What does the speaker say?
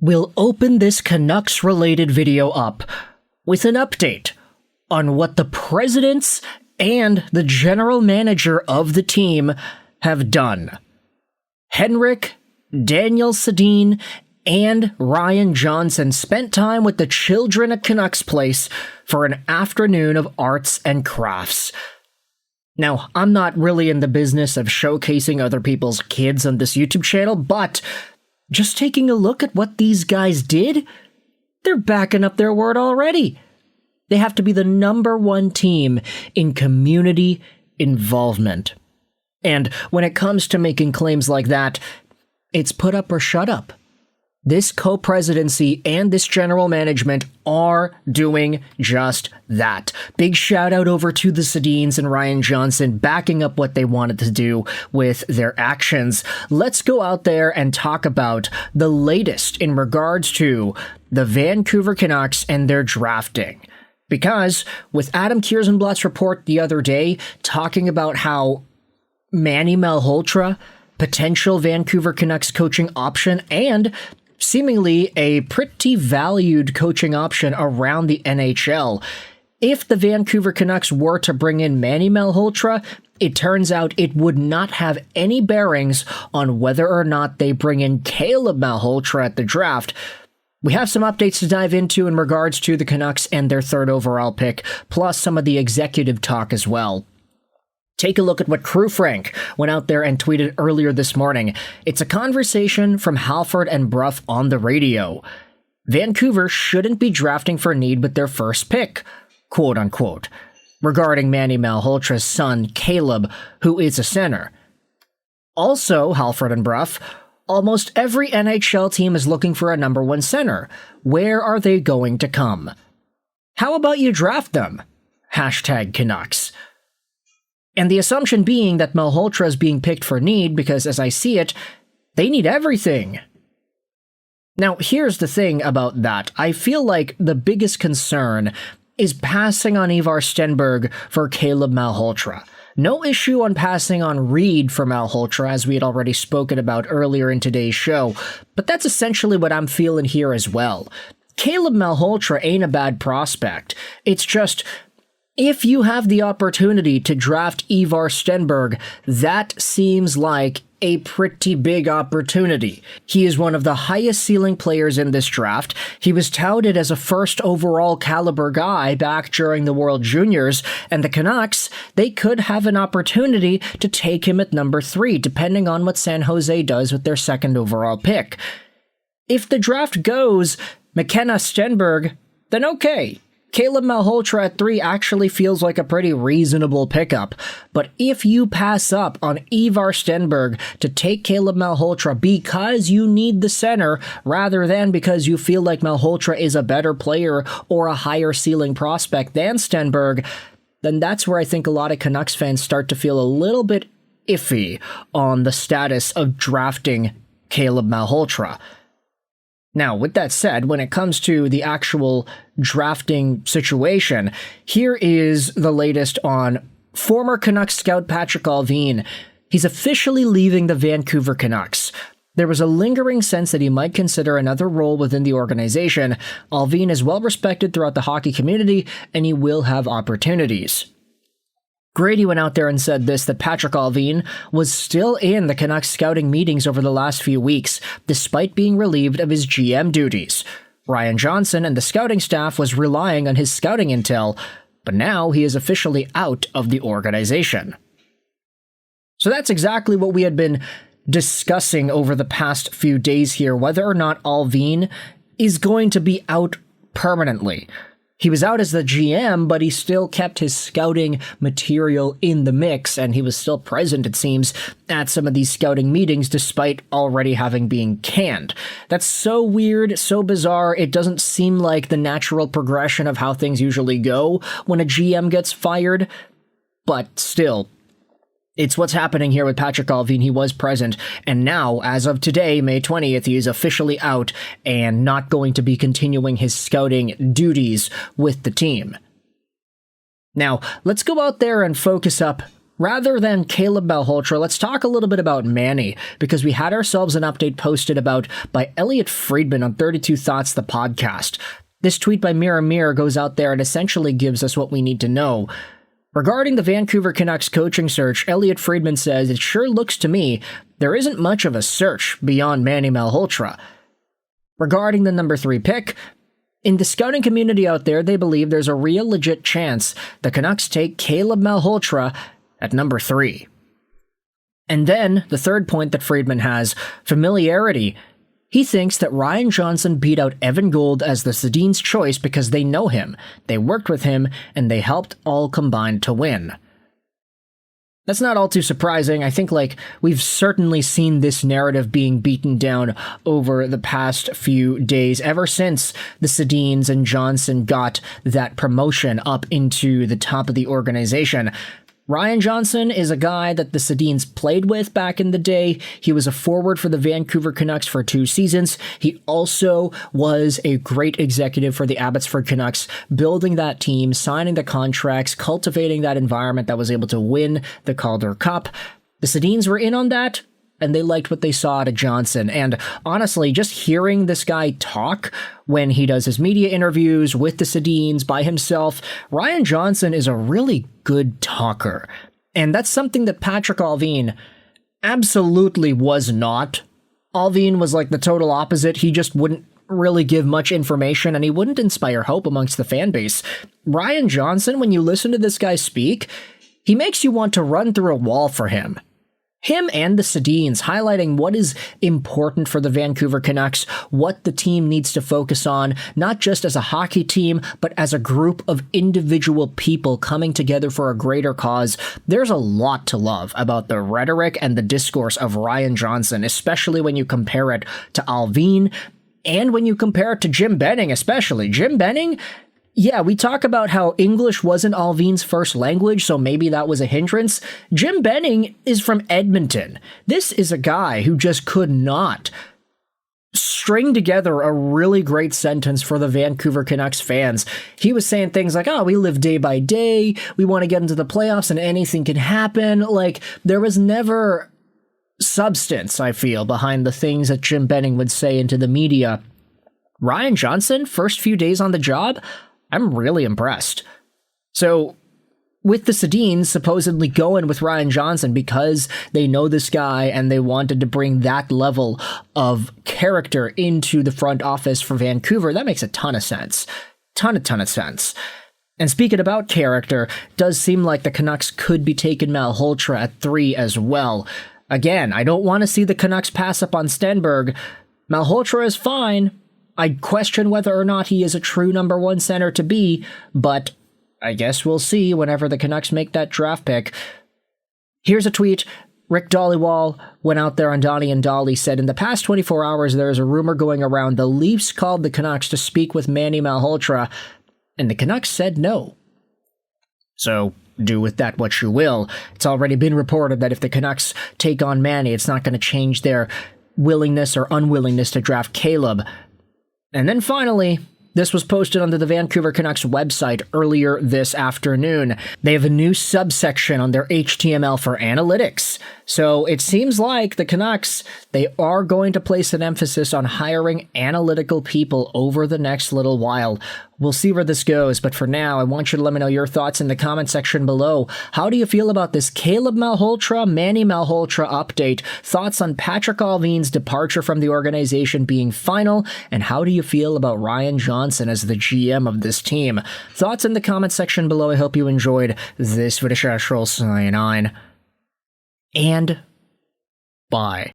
We'll open this Canucks-related video up with an update on what the presidents and the general manager of the team have done. Henrik, Daniel Sedin, and Ryan Johnson spent time with the children at Canucks Place for an afternoon of arts and crafts. Now, I'm not really in the business of showcasing other people's kids on this YouTube channel, but just taking a look at what these guys did, they're backing up their word already. They have to be the #1 team in community involvement. And when it comes to making claims like that, it's put up or shut up. This co-presidency and this general management are doing just that. Big shout out over to the Sedins and Ryan Johnson backing up what they wanted to do with their actions. Let's go out there and talk about the latest in regards to the Vancouver Canucks and their drafting. Because with Adam Kierszenblat's report the other day talking about how Manny Malhotra, potential Vancouver Canucks coaching option, and seemingly a pretty valued coaching option around the NHL. If the Vancouver Canucks were to bring in Manny Malhotra, it turns out it would not have any bearings on whether or not they bring in Caleb Malhotra at the draft. We have some updates to dive into in regards to the Canucks and their 3rd overall pick, plus some of the executive talk as well. Take a look at what Crew Frank went out there and tweeted earlier this morning. It's a conversation from Halford and Bruff on the radio. Vancouver shouldn't be drafting for need with their first pick, quote unquote, regarding Manny Malhotra's son, Caleb, who is a center. Also, Halford and Bruff, almost every NHL team is looking for a #1 center. Where are they going to come? How about you draft them? #Canucks. And the assumption being that Malhotra is being picked for need because, as I see it, they need everything. Now, here's the thing about that. I feel like the biggest concern is passing on Ivar Stenberg for Caleb Malhotra. No issue on passing on Reed for Malhotra, as we had already spoken about earlier in today's show, but that's essentially what I'm feeling here as well. Caleb Malhotra ain't a bad prospect. It's just, if you have the opportunity to draft Ivar Stenberg, that seems like a pretty big opportunity. He is one of the highest ceiling players in this draft. He was touted as a 1st overall caliber guy back during the World Juniors, and the Canucks, they could have an opportunity to take him at #3, depending on what San Jose does with their 2nd overall pick. If the draft goes McKenna Stenberg, then okay. Caleb Malhotra at 3 actually feels like a pretty reasonable pickup, but if you pass up on Ivar Stenberg to take Caleb Malhotra because you need the center rather than because you feel like Malhotra is a better player or a higher ceiling prospect than Stenberg, then that's where I think a lot of Canucks fans start to feel a little bit iffy on the status of drafting Caleb Malhotra. Now, with that said, when it comes to the actual drafting situation, here is the latest on former Canucks scout Patrik Allvin. He's officially leaving the Vancouver Canucks. There was a lingering sense that he might consider another role within the organization. Allvin is well respected throughout the hockey community, and he will have opportunities. Brady went out there and said this, that Patrik Allvin was still in the Canucks scouting meetings over the last few weeks, despite being relieved of his GM duties. Ryan Johnson and the scouting staff was relying on his scouting intel, but now he is officially out of the organization. So that's exactly what we had been discussing over the past few days here, whether or not Allvin is going to be out permanently. He was out as the GM, but he still kept his scouting material in the mix, and he was still present, it seems, at some of these scouting meetings, despite already having been canned. That's so weird, so bizarre, it doesn't seem like the natural progression of how things usually go when a GM gets fired, but still, it's what's happening here with Patrik Allvin. He was present, and now, as of today, May 20th, he is officially out and not going to be continuing his scouting duties with the team. Now, let's go out there and focus up rather than Caleb Malhotra, let's talk a little bit about Manny, because we had ourselves an update posted about by Elliotte Friedman on 32 Thoughts, the podcast. This tweet by Mirror goes out there and essentially gives us what we need to know. Regarding the Vancouver Canucks coaching search, Elliotte Friedman says, "It sure looks to me there isn't much of a search beyond Manny Malhotra." Regarding the number 3 pick, in the scouting community out there, they believe there's a real legit chance the Canucks take Caleb Malhotra at number 3. And then, the third point that Friedman has, familiarity. He thinks that Ryan Johnson beat out Evan Gould as the Sedin's choice because they know him, they worked with him, and they helped all combine to win. That's not all too surprising. I think, we've certainly seen this narrative being beaten down over the past few days, ever since the Sedins and Johnson got that promotion up into the top of the organization. Ryan Johnson is a guy that the Sedins played with back in the day. He was a forward for the Vancouver Canucks for 2 seasons. He also was a great executive for the Abbotsford Canucks, building that team, signing the contracts, cultivating that environment that was able to win the Calder Cup. The Sedins were in on that, and they liked what they saw out of Johnson. And honestly, just hearing this guy talk when he does his media interviews with the Sedins by himself, Ryan Johnson is a really good talker. And that's something that Patrik Allvin absolutely was not. Allvin was like the total opposite. He just wouldn't really give much information, and he wouldn't inspire hope amongst the fan base. Ryan Johnson, when you listen to this guy speak, he makes you want to run through a wall for him. Him and the Sedins highlighting what is important for the Vancouver Canucks, what the team needs to focus on, not just as a hockey team, but as a group of individual people coming together for a greater cause. There's a lot to love about the rhetoric and the discourse of Ryan Johnson, especially when you compare it to Allvin, and when you compare it to Jim Benning especially. Jim Benning, yeah, we talk about how English wasn't Allvin's first language, so maybe that was a hindrance. Jim Benning is from Edmonton. This is a guy who just could not string together a really great sentence for the Vancouver Canucks fans. He was saying things like, we live day by day, we want to get into the playoffs and anything can happen. There was never substance, I feel, behind the things that Jim Benning would say into the media. Ryan Johnson, first few days on the job, I'm really impressed. So, with the Sedins supposedly going with Ryan Johnson because they know this guy and they wanted to bring that level of character into the front office for Vancouver, that makes a ton of sense. Ton of sense. And speaking about character, does seem like the Canucks could be taking Malhotra at 3 as well. Again, I don't want to see the Canucks pass up on Stenberg. Malhotra is fine. I question whether or not he is a true number 1 center to be, but I guess we'll see whenever the Canucks make that draft pick. Here's a tweet. Rick Dollywall went out there on Donnie and Dolly, said, "In the past 24 hours, there is a rumor going around the Leafs called the Canucks to speak with Manny Malhotra, and the Canucks said no." So, do with that what you will. It's already been reported that if the Canucks take on Manny, it's not going to change their willingness or unwillingness to draft Caleb. And then finally, this was posted onto the Vancouver Canucks website earlier this afternoon. They have a new subsection on their HTML for analytics. So it seems like the Canucks, they are going to place an emphasis on hiring analytical people over the next little while. We'll see where this goes, but for now, I want you to let me know your thoughts in the comment section below. How do you feel about this Caleb Malhotra, Manny Malhotra update? Thoughts on Patrik Allvin's departure from the organization being final? And how do you feel about Ryan Johnson as the GM of this team? Thoughts in the comment section below. I hope you enjoyed this video. Sign on. And bye.